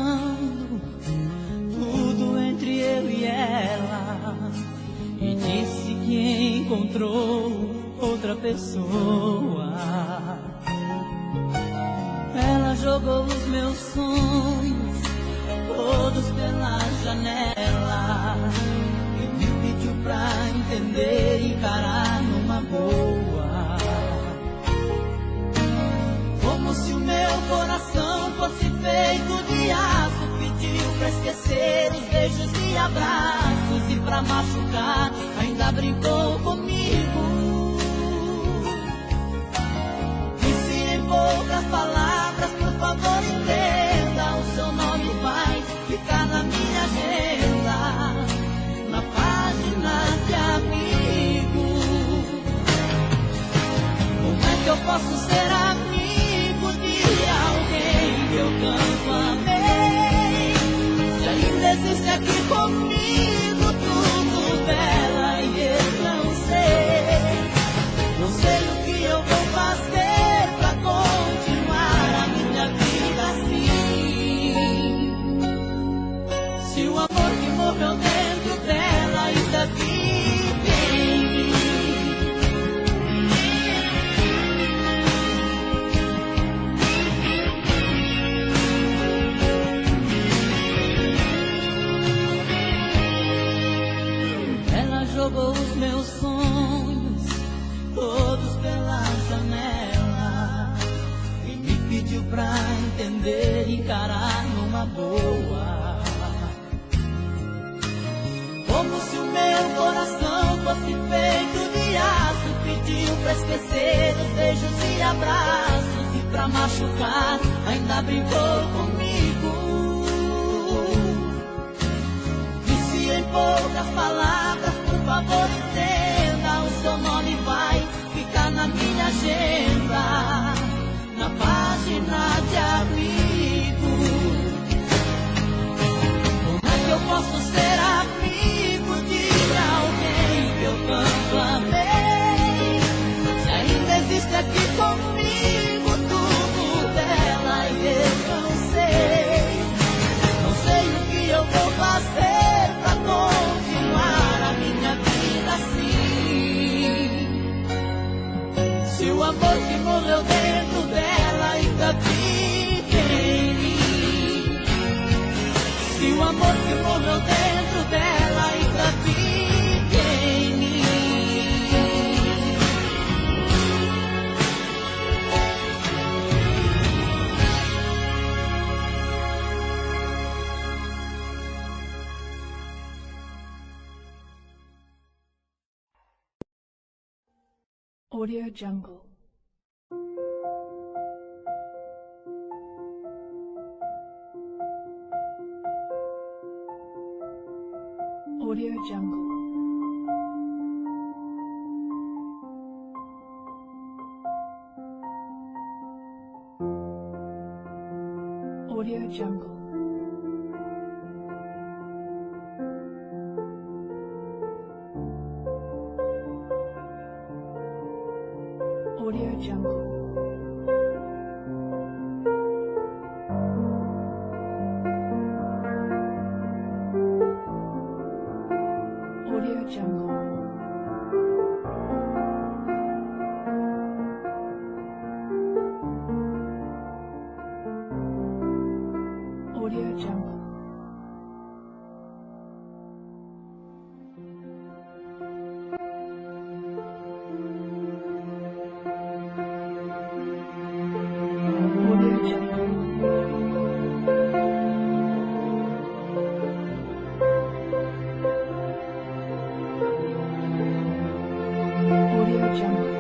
falando tudo entre eu e ela, e disse que encontrou outra pessoa. Ela jogou os meus sonhos todos pela janela e me pediu pra entender e encarar numa boa, como se o meu coração fosse feito de aço. Pediu pra esquecer os beijos e abraços, e pra machucar ainda brincou comigo. Disse em poucas palavras: por favor entenda, o seu nome vai ficar na minha agenda, na página de amigo. Como é que eu posso ser amigo de alguém que eu tanto amei, se ainda existe aqui comigo tudo dela e eu não sei? Não sei o que eu vou fazer pra continuar a minha vida assim, se o amor que morreu dentro dela ainda vive em mim. Ela jogou os meus sonhos todos pela janela e me pediu pra entender e encarar numa boa, como se o meu coração fosse feito de aço. Pediu pra esquecer os beijos e abraços, e pra machucar ainda brincou comigo. Disse em poucas palavras: por favor entenda, o seu nome vai ficar na minha agenda, na página de amigo. Como é que eu posso ser amigo de alguém que eu tanto amei, se ainda existe aqui comigo tudo dela e eu não sei? Não sei o que eu vou fazer pra continuar a minha vida assim, se o amor que morreu dentro dela ainda vive em mim, se o amor que morreu dentro dela ainda vive em mim. Audio Jungle. Audio Jungle. Audio Jungle. Audio Jungle. Audio Jungle. Audio Jungle.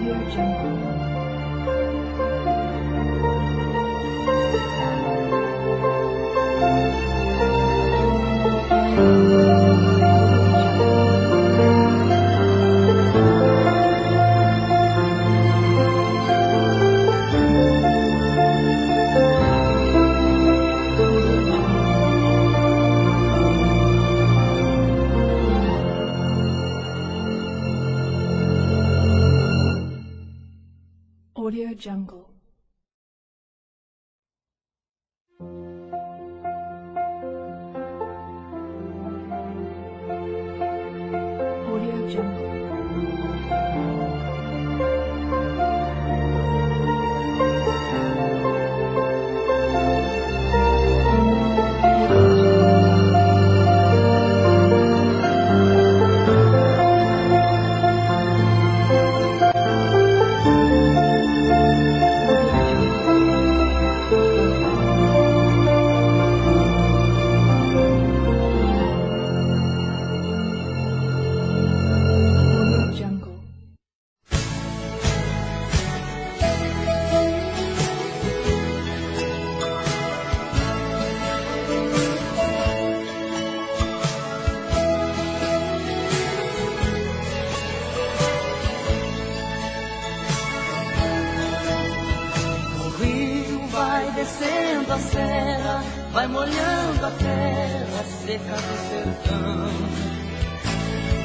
Audio Jungle. Audio Jungle. Audio Jungle. Descendo a serra, vai molhando a terra seca do sertão.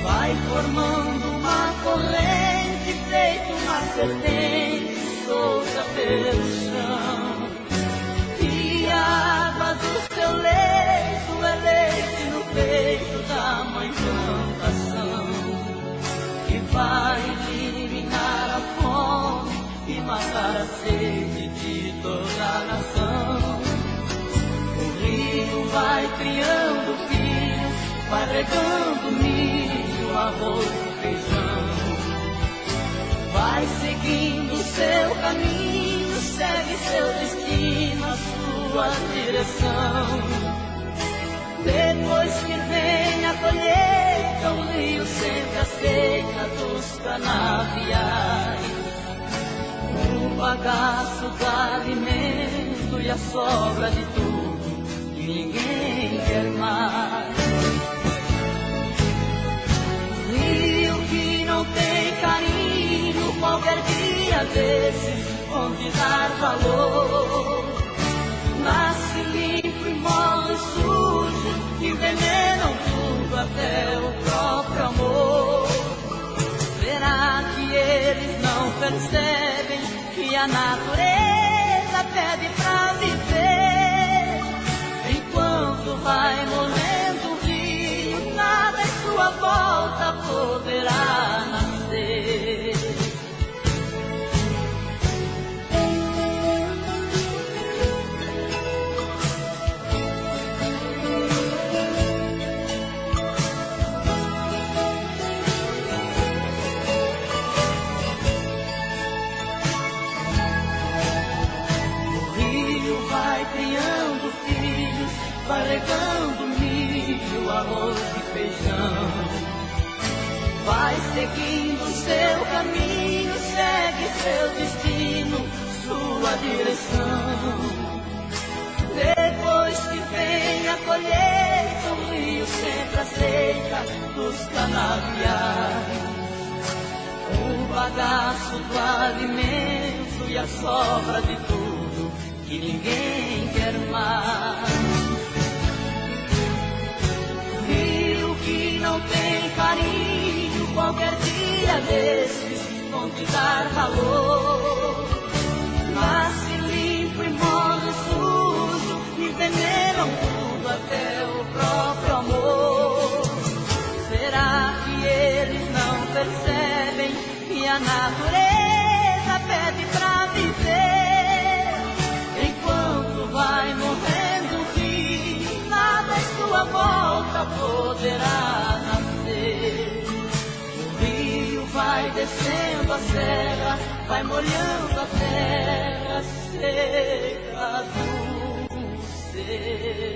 Vai formando uma corrente, feito uma serpente, solta pelo chão. E a água do seu leito é leite no peito da mãe plantação, que vai eliminar a fome e matar a sede de toda a nação. O rio vai criando filhos, vai regando milho, arroz e feijão. Vai seguindo seu caminho, segue seu destino, a sua direção. Depois que vem a colheita, o rio sempre aceita dos canaviais o bagaço do alimento e a sobra de tudo que ninguém quer mais. Rio que não tem carinho, qualquer dia desses vão te dar valor. Nasce limpo e morre sujo, envenenam tudo até o próprio amor. Será que eles não percebem que a natureza pede pra viver? Enquanto vai morrendo o rio, nada em sua volta poderá nascer. Criando filhos, vai regando milho, arroz e feijão. Vai seguindo seu caminho, segue seu destino, sua direção. Depois que vem a colheita, o rio sempre aceita dos canaviais o bagaço do alimento e a sobra de tudo que ninguém quer mais. Rio que não tem carinho, qualquer dia desses vão te dar valor. Nasce limpo e morre sujo, envenenam tudo até o próprio amor. Será que eles não percebem que a natureza pede pra viver? Enquanto vai morrendo o rio, nada em sua volta poderá nascer. O rio vai descendo a serra, vai molhando a terra seca do sertão.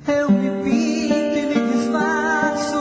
Eu me pinto e me disfarço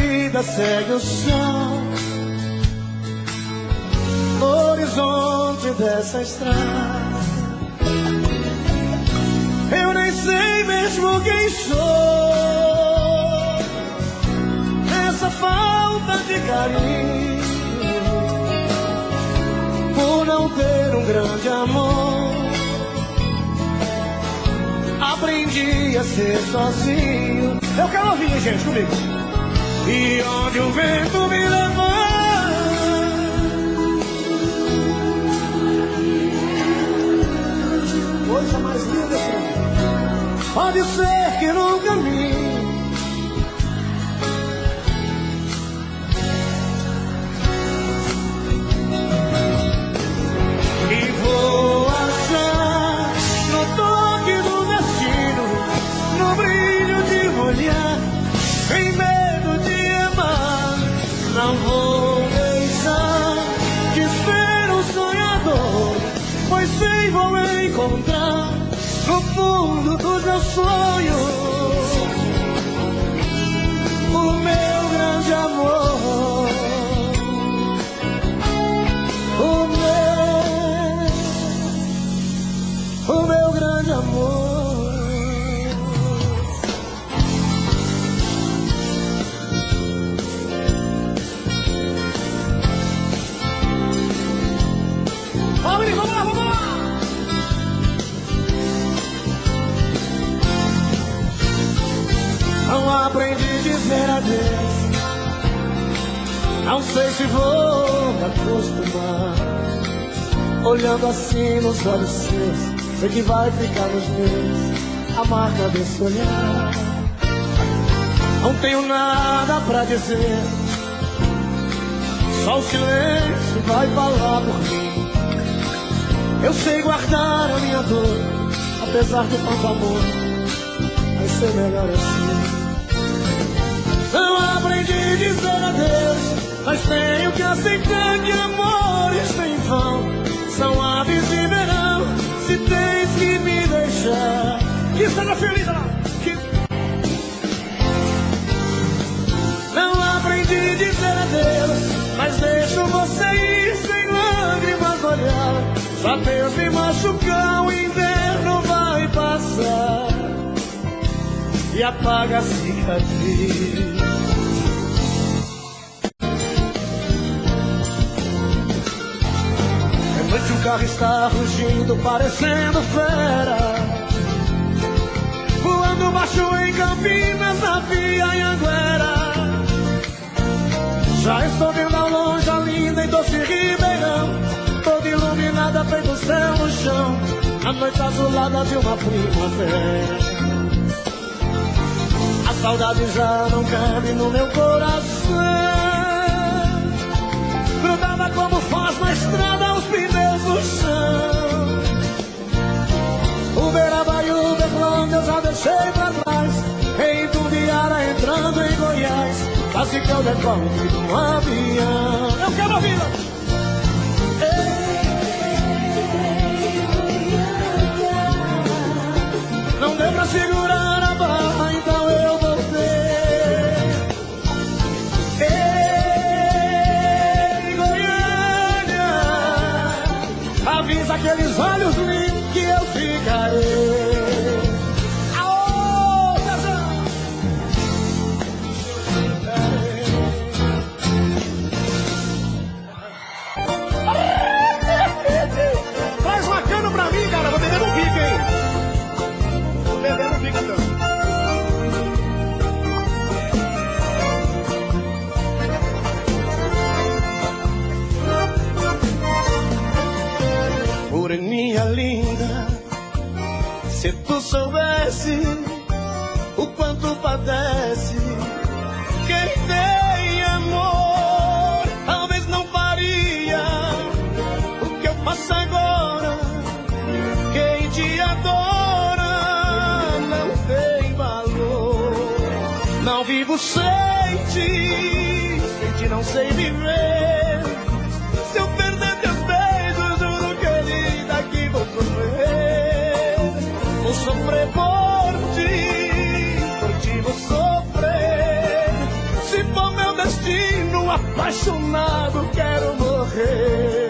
vida segue o chão, no horizonte dessa estrada. Eu nem sei mesmo quem sou, essa falta de carinho, por não ter um grande amor, aprendi a ser sozinho. Eu quero ouvir, gente, comigo. E onde o vento me levar, coisa mais linda, gente. Pode ser que no caminho e vou achar no toque do destino, no brilho de um olhar, sem medo de amar. Não vou deixar de ser um sonhador, pois sei vou encontrar no fundo dos meus sonhos o meu grande amor, o meu grande amor. Vamos lá, vamos lá! Não aprendi a dizer adeus, não sei se vou me acostumar. Olhando assim nos olhos seus, sei que vai ficar nos meus a marca desse olhar. Não tenho nada pra dizer, só o silêncio vai falar por mim. Eu sei guardar a minha dor, apesar de tanto amor, vai ser melhor assim. Não aprendi a dizer adeus, mas tenho que aceitar que amores têm vão, são aves de verão, se tens que me deixar. Isso é na ferida lá. Não aprendi a dizer adeus, mas deixo você ir sem lágrimas olhar. Só Deus me machucar, o inverno vai passar e apaga a cicatriz. É noite, o carro está rugindo, parecendo fera, voando baixo em Campinas, na Via Anhanguera. Já estou vendo ao longe a linda e doce Ribeirão, toda iluminada, feito o céu no chão, a noite azulada de uma primavera. A saudade já não cabe no meu coração, grudada como foz na estrada, os pneus no chão. O Beraba e o Berlândia eu já deixei pra trás, em Tumbiara entrando em Goiás, quase que eu decolo um avião. Eu quero ouvir! Não deu pra segurar a barra, então eu voltei. Ei, Goiânia, avisa aqueles olhos lindos que eu ficarei. Aô, Zezão! Traz uma cana pra mim, cara, vou beber um pique, hein? Moreninha linda, se tu soubesse o quanto padece quem tem amor, talvez não faria o que eu faço agora. Quem te adora não tem valor. Não vivo sem ti não sei viver. Se eu perder teus beijos, juro, querida, que vou sofrer. Vou sofrer por ti vou sofrer. Se for meu meu destino, apaixonado quero morrer.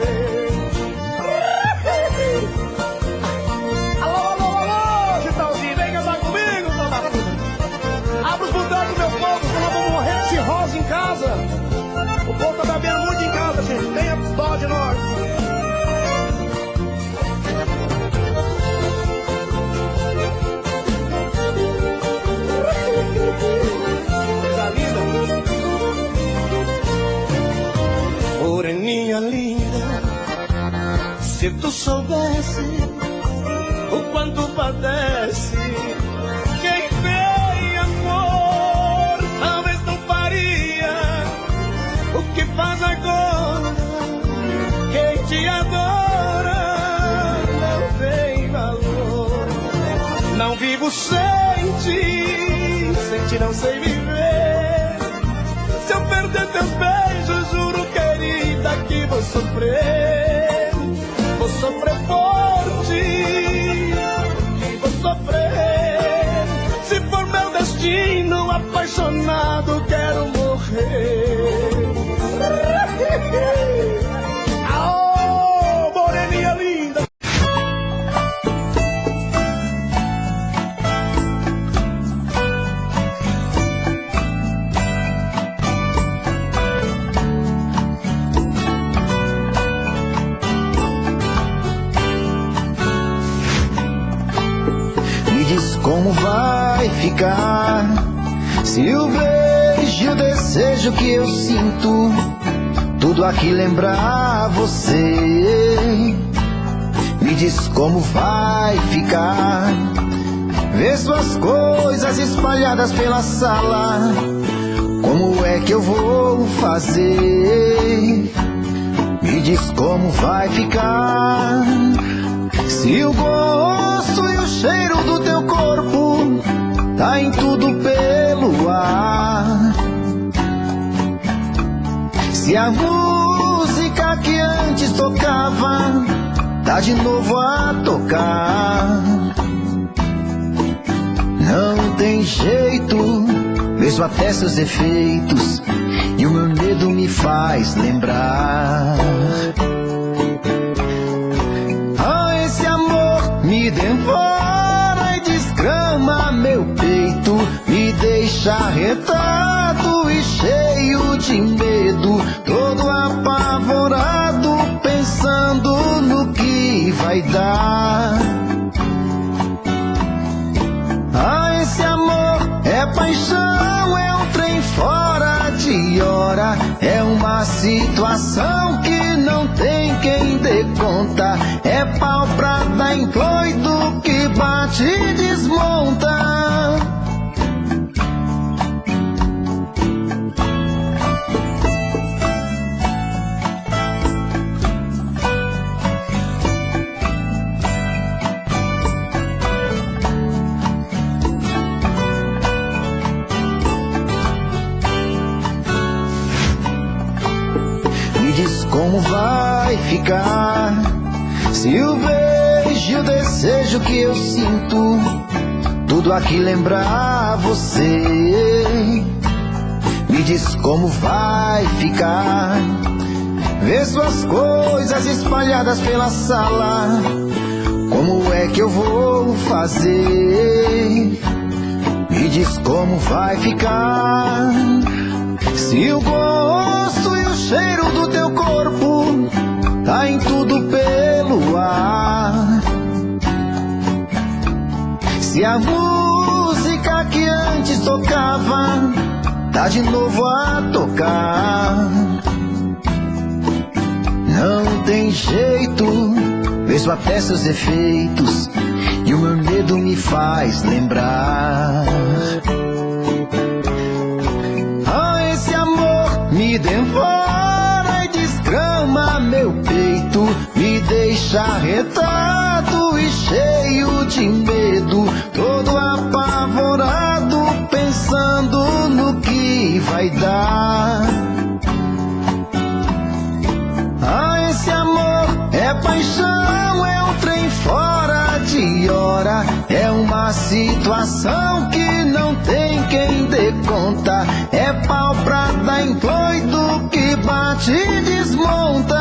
Alô, alô, alô, Gitalzinho, vem casar comigo, toda puta. Abre os botões do meu povo, senão eu vou morrer de cirrose em casa. O povo tá bebendo muito em casa, gente, tenha dó de nós. Coisa linda. Moreninha linda, se tu soubesse o quanto padece quem tem amor, talvez não faria o que faz agora. Quem te adora não tem valor. Não vivo sem ti, sem ti não sei viver. Se eu perder teus beijos, juro, querida, que vou sofrer. Vou sofrer forte, que vou sofrer. Se for meu destino, apaixonado quero morrer. Aô, moreninha linda. Como vai ficar se o beijo e o desejo que eu sinto tudo aqui lembrar você? Me diz como vai ficar ver suas coisas espalhadas pela sala. Como é que eu vou fazer? Me diz como vai ficar se o gosto e o cheiro do teu corpo tá em tudo pelo ar. Se a música que antes tocava tá de novo a tocar. Não tem jeito, vejo até seus efeitos e o meu medo me faz lembrar. Esse amor me devora e desgrama meu peito, me deixa arretado e cheio de medo, todo apavorado, pensando no que vai dar. Esse amor é paixão, é um trem fora de hora, é uma situação que não tem quem dê conta, é pau pra dar em doido que bate e desmonta. Como vai ficar se o beijo e o desejo que eu sinto tudo aqui lembrar você? Me diz como vai ficar ver suas coisas espalhadas pela sala. Como é que eu vou fazer? Me diz como vai ficar se o gosto e o cheiro do teu corpo tá em tudo pelo ar. Se a música que antes tocava tá de novo a tocar. Não tem jeito, vejo até seus efeitos e o meu medo me faz lembrar. Esse amor me devora e desgrama meu peito, me deixa arretado e cheio de medo, todo apavorado, pensando no que vai dar. Esse amor é paixão, é um trem fora de hora, é uma situação que não tem quem dê conta, é pau pra dar trem doido que bate e desmonta.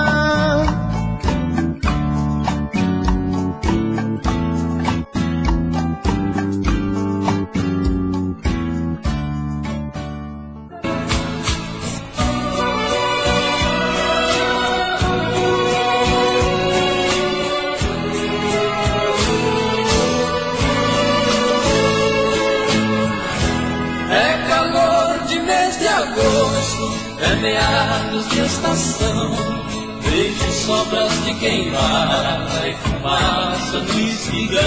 É meados de estação, vejo sobras de queimada e fumaça no espigão.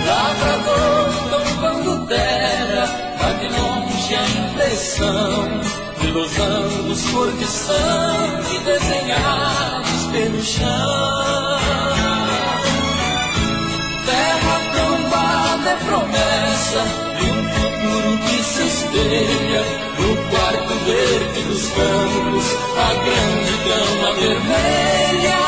Lavrador tombando terra, vai de longe a impressão de losangos cor de sangue desenhados pelo chão. Terra tombada é promessa de um futuro que se espelha no quarto verde dos campos, a grande grama vermelha,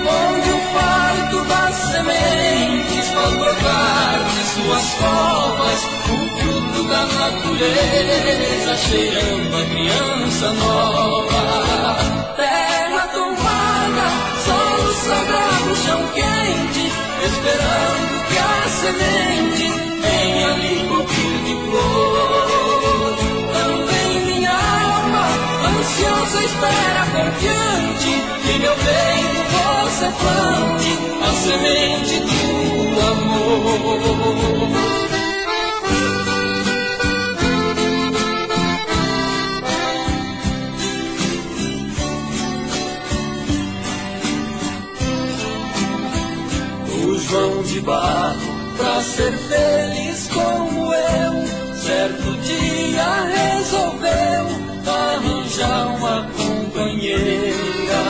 onde o parto das sementes faz brotar de suas covas o fruto da natureza, cheirando a criança nova. Terra tombada, solo sagrado, chão quente, esperando que a semente venha lhe cobrir de flor. Também minha alma, ansiosa espera, confiante, que meu peito você plante a semente do amor. João de barro, pra ser feliz como eu, certo dia resolveu arranjar uma companheira.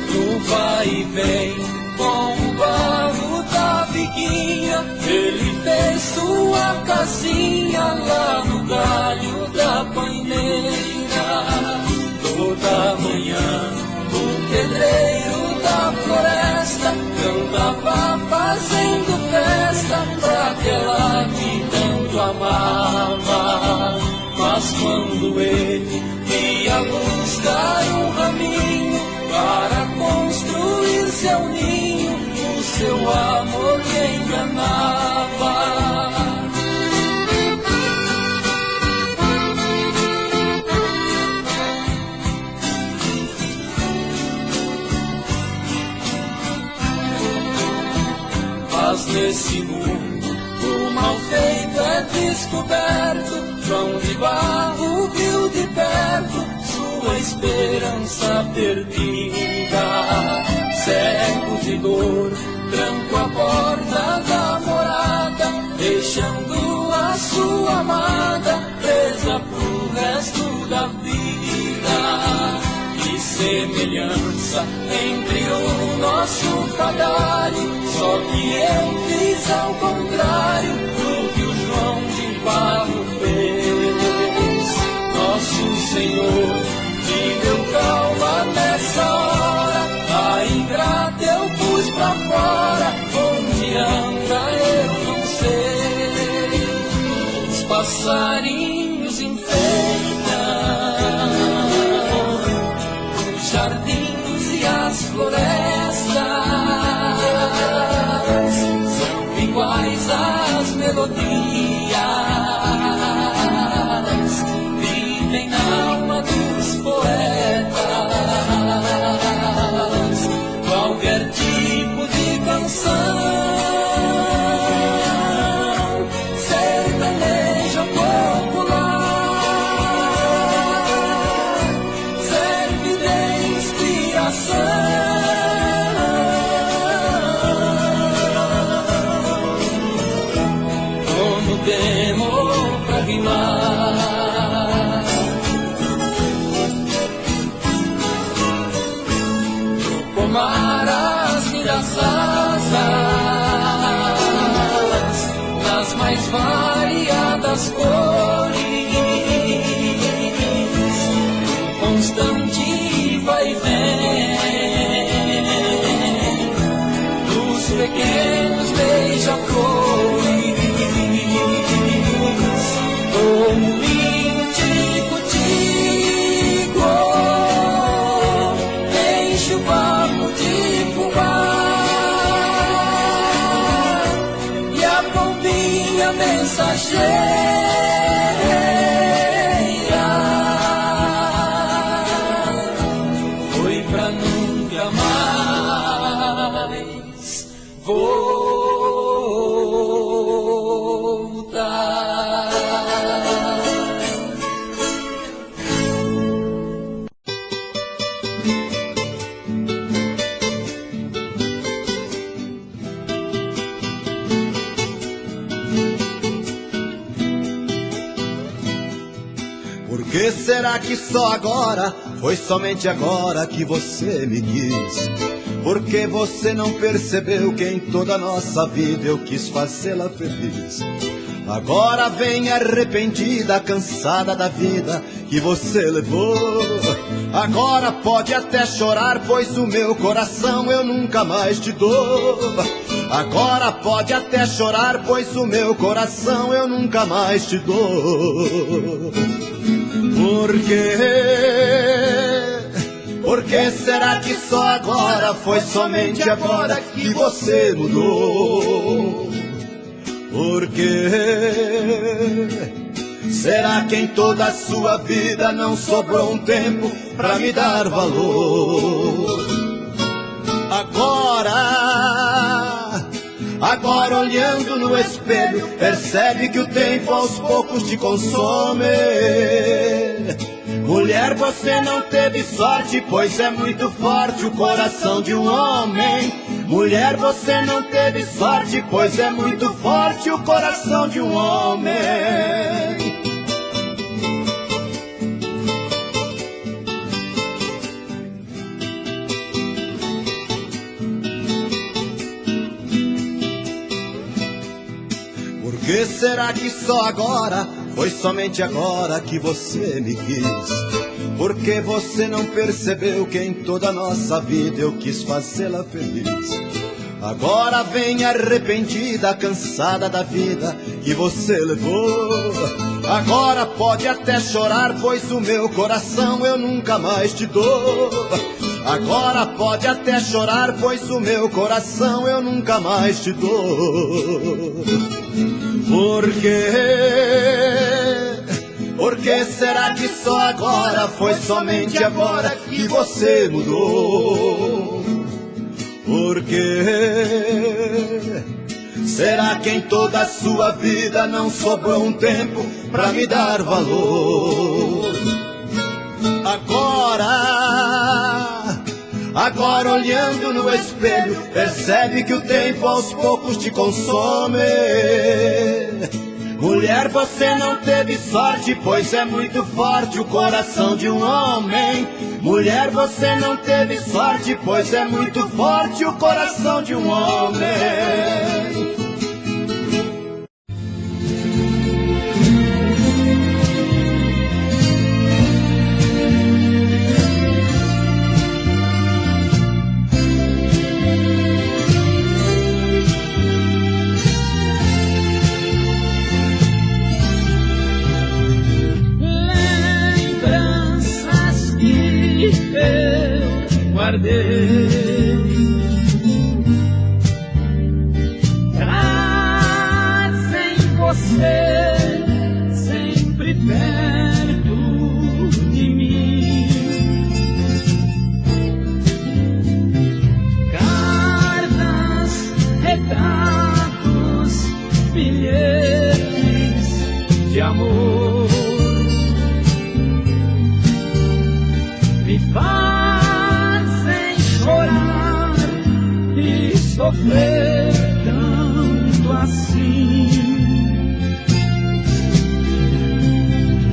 No vai e vem com o barro da biguinha, ele fez sua casinha lá no galho da paineira. Toda manhã o pedreiro da floresta cantava fazendo festa pra aquela que tanto amava. Mas quando ele ia buscar um raminho para construir seu ninho, o seu amor lhe enganava. Mas nesse mundo o mal feito é descoberto. João de barro viu de perto sua esperança perdida. Cego de dor, tranco a porta da morada, deixando a sua amada presa pro resto da vida. Que semelhança entre o nosso cadário, só que eu fiz ao contrário do que o João de barro fez. Nosso Senhor me deu calma nessa hora, a ingrata eu pus pra fora, onde anda eu não sei. Os passarinhos enfeitam os jardins e as florestas, são iguais às melodias, vivem na alma dos poetas. Qualquer tipo de canção, sertaneja popular, serve de inspiração. Como demo pra rimar, pomar as minhas asas nas mais variadas cores, constante vai e vem dos pequenos beija-flores. mensageira foi pra nunca mais voltar. Por que será que só agora, foi somente agora que você me quis? Por que você não percebeu que em toda a nossa vida eu quis fazê-la feliz? Agora vem arrependida, cansada da vida que você levou. Agora pode até chorar, pois o meu coração eu nunca mais te dou. Agora pode até chorar, pois o meu coração eu nunca mais te dou. Por quê? Por que será que só agora, foi somente agora que você mudou? Por quê? Será que em toda a sua vida não sobrou um tempo pra me dar valor? Agora olhando no espelho, percebe que o tempo aos poucos te consome. Mulher, você não teve sorte, pois é muito forte o coração de um homem. Mulher, você não teve sorte, pois é muito forte o coração de um homem. Por que será que só agora, foi somente agora que você me quis? Por que você não percebeu que em toda a nossa vida eu quis fazê-la feliz? Agora vem arrependida, cansada da vida que você levou. Agora pode até chorar, pois o meu coração eu nunca mais te dou. Agora pode até chorar, pois o meu coração eu nunca mais te dou. Por quê? Por que será que só agora, foi somente agora que você mudou? Por quê? Será que em toda a sua vida não sobrou um tempo pra me dar valor? Agora olhando no espelho, percebe que o tempo aos poucos te consome. Mulher, você não teve sorte, pois é muito forte o coração de um homem. Mulher, você não teve sorte, pois é muito forte o coração de um homem. Trazem você sempre perto de mim. Cartas, retratos, bilhetes de amor me fazem chorar e sofrer tanto assim.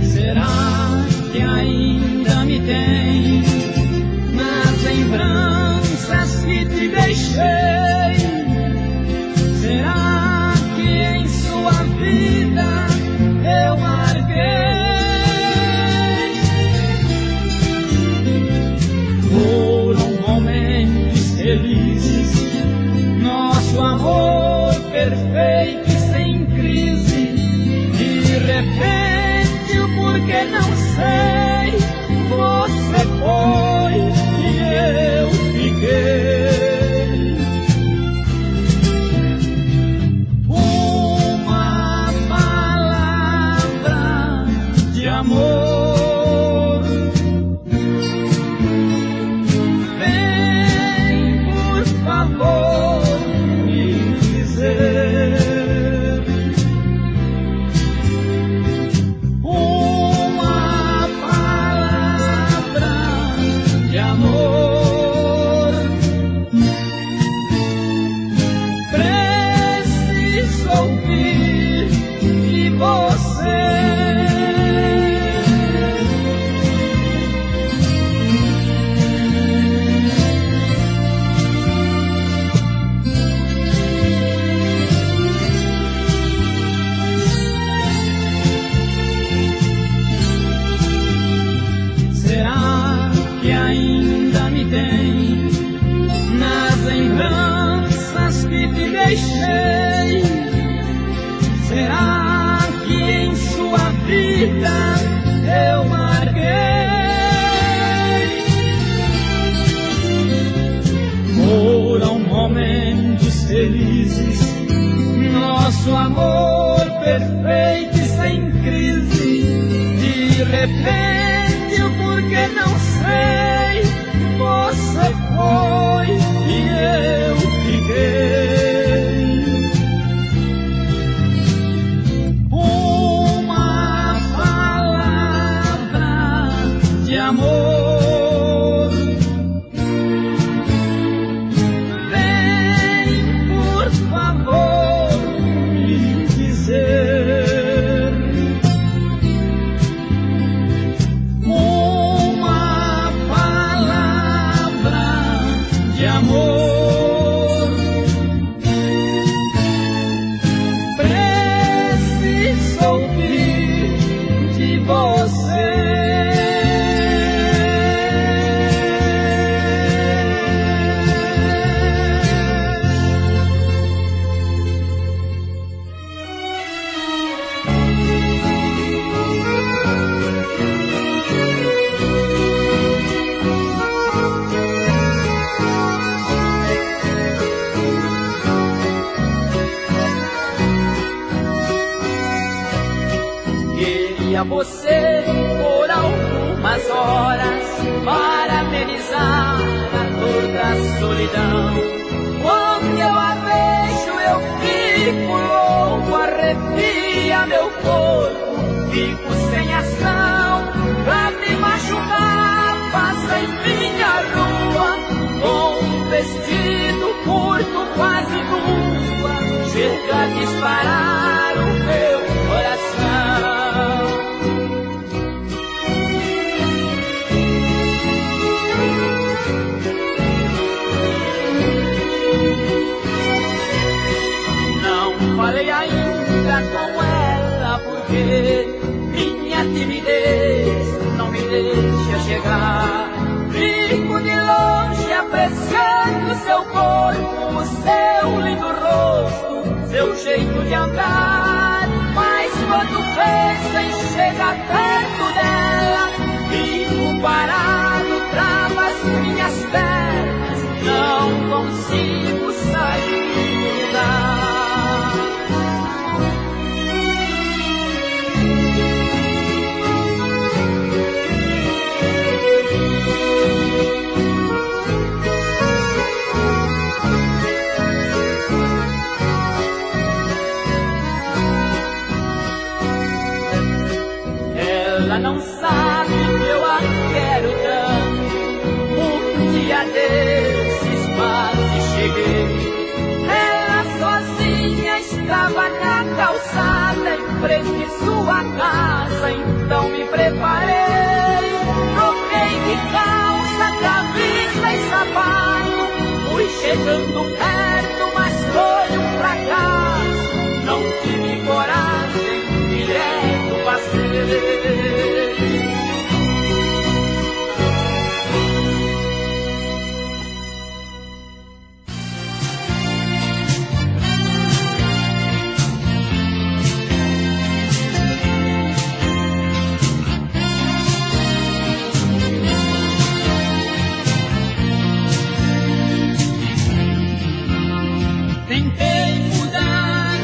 Será que ainda me tem nas lembranças que te deixei? Será que em sua vida eu marquei? Foram momentos felizes, nosso amor perfeito e sem crise. De repente, o porquê não sei, você foi e eu fiquei. Uma vida eu marquei. Foram momentos felizes, nosso amor perfeito e sem crise. De repente, o porquê não sei, você foi e eu fiquei. Uma palavra de amor, vem por favor me dizer. Uma palavra de amor, preciso ouvir de você. Queria você por algumas horas para amenizar a dor da solidão. Quando eu a vejo eu fico louco, arrepia meu corpo, fico sem ação. Pra me machucar passa em minha rua com um vestido curto, quase nua, chega a disparar o meu coração. Falei ainda com ela porque minha timidez não me deixa chegar. Fico de longe apreciando seu corpo, o seu lindo rosto, seu jeito de andar. Mas quando pensa chega perto dela, fico parado, trava as minhas pernas, não consigo sair do lugar. Ela não sabe que eu a quero tanto. Um dia desses quase cheguei. Ela sozinha estava na calçada em frente de sua casa. Então me preparei, troquei de calça, camisa e sapato. Fui chegando perto, mas foi um fracasso. Não tive coragem, direto passei. Tentei mudar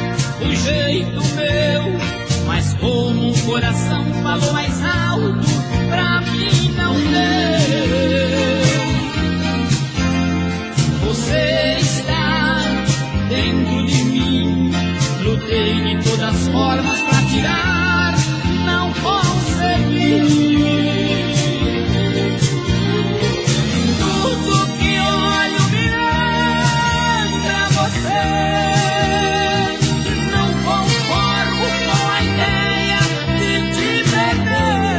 o jeito meu, mas como o coração falou mais alto, pra mim não deu. Você está dentro de mim, lutei de todas as formas pra tirar, não consegui. Tudo que olho me lembra você. Não conformo com a ideia de te perder.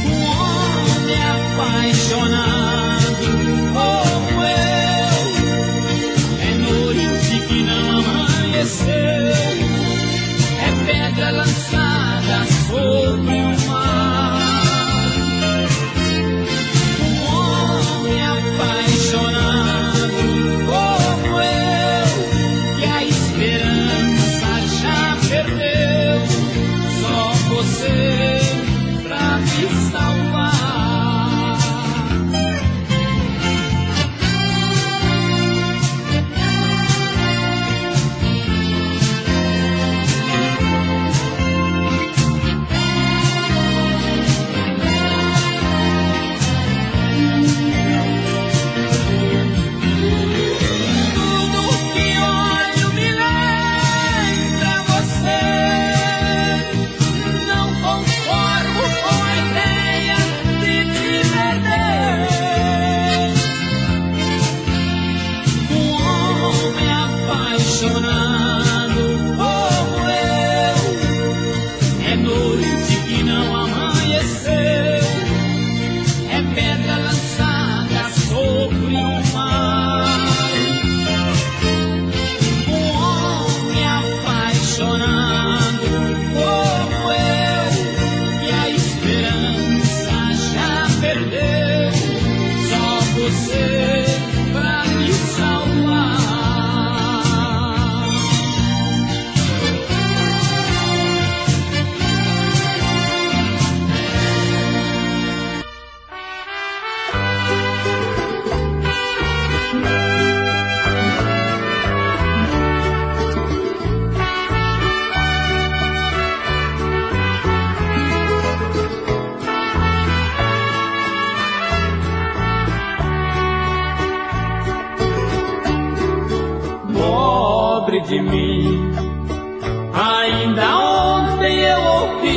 Um homem apaixonado como eu é noite que não amanheceu.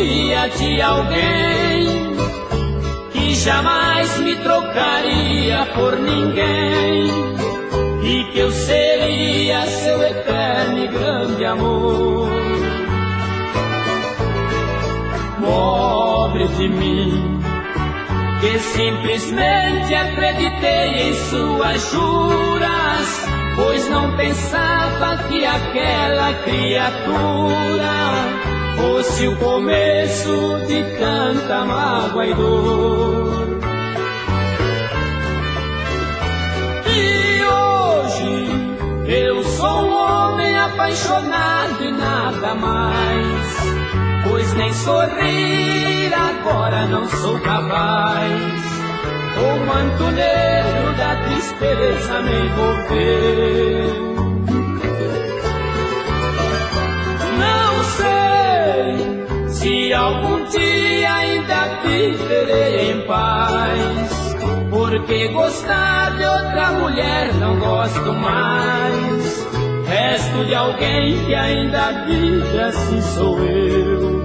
dia de alguém que jamais me trocaria por ninguém e que eu seria seu eterno e grande amor. Pobre de mim, que simplesmente acreditei em suas juras, pois não pensava que aquela criatura fosse o começo de tanta mágoa e dor. E hoje eu sou um homem apaixonado e nada mais, pois nem sorrir agora não sou capaz. O manto negro da tristeza me envolveu. Não sei se algum dia ainda viverei em paz, porque gostar de outra mulher não gosto mais. Resto de alguém que ainda vive, assim sou eu.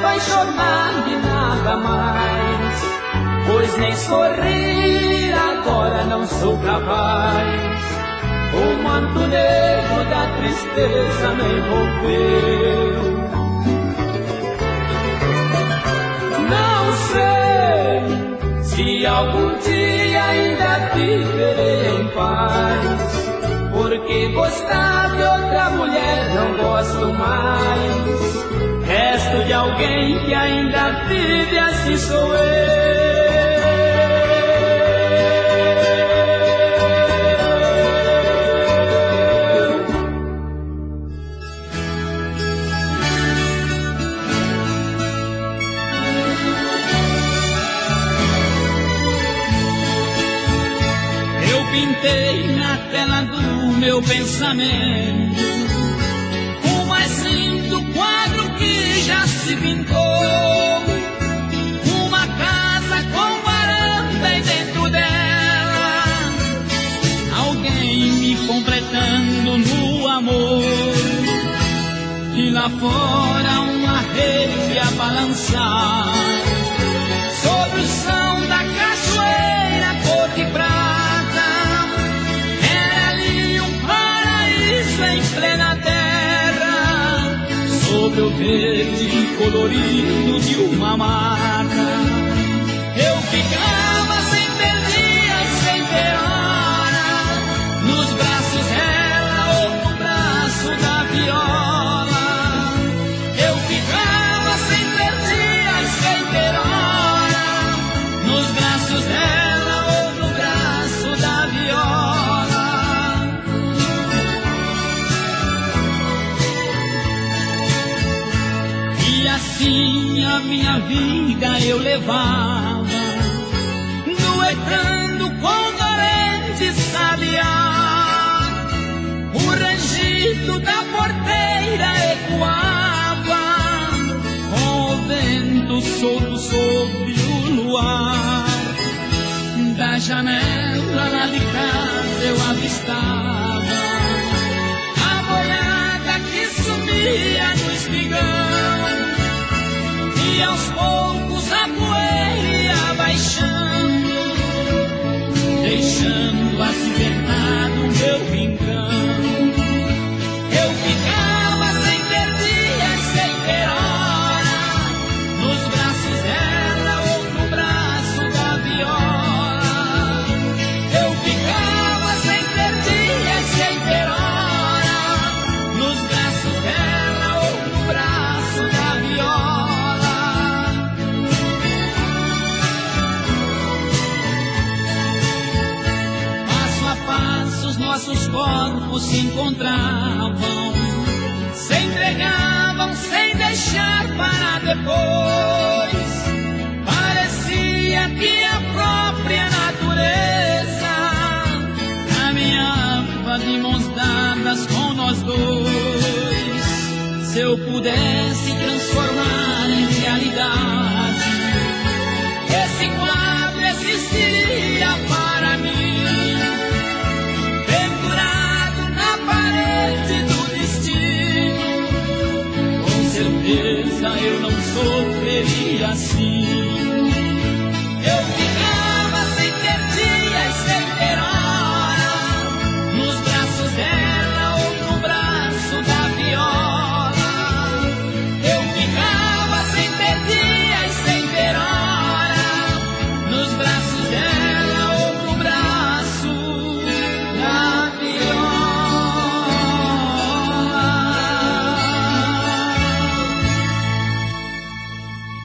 Apaixonado e nada mais, pois nem sorrir agora não sou capaz. O manto negro da tristeza me envolveu. Não sei se algum dia ainda viverei em paz, porque gostar de outra mulher não gosto mais. Resto de alguém que ainda vive, assim sou eu. Eu pintei na tela do meu pensamento o mais lindo quadro que já se pintou. Uma casa com varanda e dentro dela alguém me completando no amor. E lá fora uma rede a balançar sobre o som da cachoeira cor de prata. Era ali um paraíso em plena terra, sobre o verde colorido de uma mata. Eu ficava sem ter dia e sem ter hora, nos braços dela ou no braço da viola. Eu ficava sem ter dia e sem ter hora, nos braços dela ou no braço da viola. E assim a minha vida eu levava, duetando com Dorente Sabiá. O rangido da porteira ecoava com o vento solto sobre o luar. Da janela lá de casa eu avistava a boiada que sumia no espigão, e aos poucos a poeira ia baixando, deixando acidentado o meu rincão. Eu ficava sem ter dia e sem ter hora, nos braços dela ou no braço da viola. Eu ficava sem ter dia e sem ter hora, nos braços dela ou no braço da viola. Passo a passo os nossos corpos se encontravam, se entregavam sem deixar para depois. Parecia eu pudesse transformar em realidade, esse quadro existiria para mim, pendurado na parede do destino. Com certeza eu não sofreria assim.